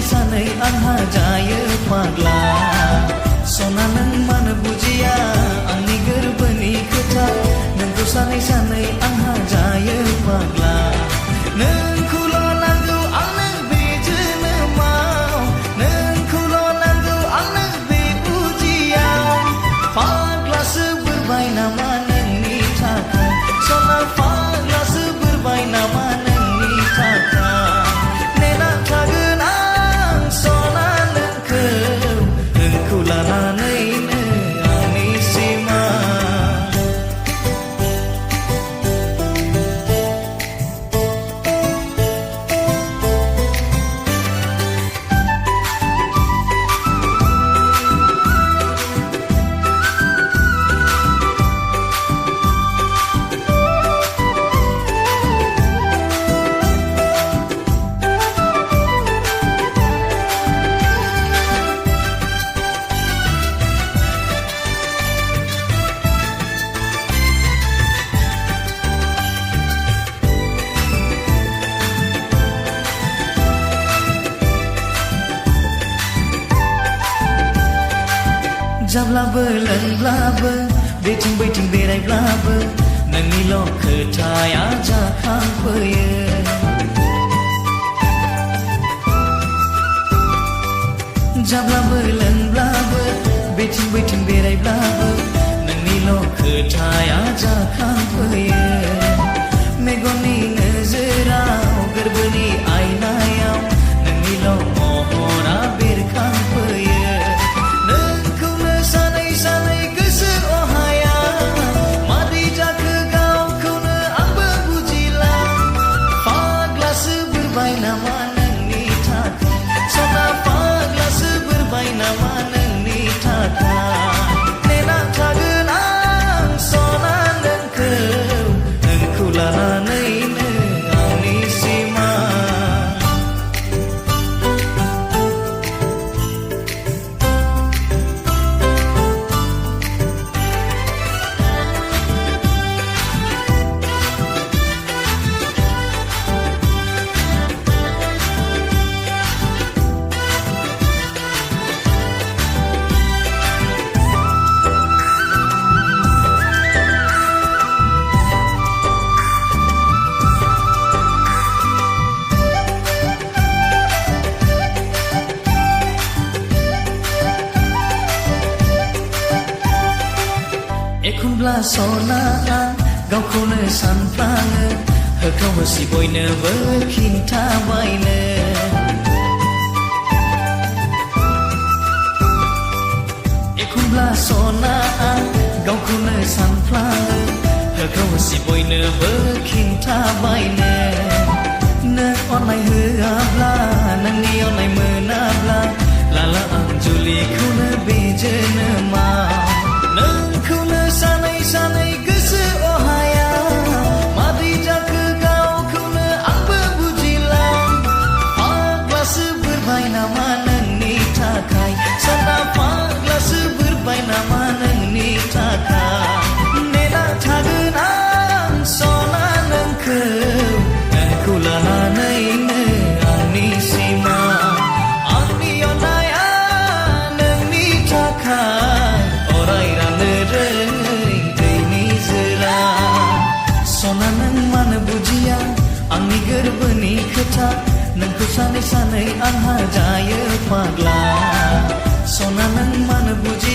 सानै आंहा जायो फाग्ला सना नों मानो बुजिया आंनि गोरबोनि खोथा नोंखौ सानै सानै आंहा जायो फाग्ला नोंखौल' नांगौ आंनो बे जोनोमाव नोंखौल' नांगौ आंनो बे उजियाव फाग्लासो बोरबाय नामा नोंनि थाखाय सना फाग्लासो बोरबाय नामा नोंनि थाखाय नेना थागोन आं सना नोंखौ लानानैनो आंनि सिमा जाब्लाबो लोंब्लाबो बेथिं बैथिं बेरायब्लाबो नोंनिल' खोथाया जाखांफैयो जाब्लाबो लोंब्लाबो बेथिं बैथिं बेरायब्लाबो नोंनिल' खोथाया जाखांफैयो मेगननि नोजोराव गोरबोनि आयनायाव नोंनिल' महरा बेरखांफैयो एखनब्ला सनाआ गावखौनो सानफ्लाङो होख्राव होसि बयनोबो खिन्थाबायनो एखनब्ला सनाआ गावखौनो सानफ्लाङो होख्राव होसि बयनोबो खिन्थाबायनो नों अननाय होआब्ला नोंनि अननाय मोनाब्ला लाला आं जुलिखौनो बे जोनोमाव नोंखौनो सानै सानै गोसो अहाया माबोरै जाखो गावखौनो आंबो बुजिला फाग्लासो बोरबाय नामा नोंनि थाखाय सना फाग्लासो बोरबाय नामा नोंनि थाखाय नेना थागोन आं सना नोंखौ लानानैनो आंनि सिमा आंनि अननाया नोंनि थाखाय अराय सना नों मानो बुजिया आंनि गोरबोनि खोथा नोंखौ सानै सानै आंहा जायो फाग्ला सना नों मानो बुजिया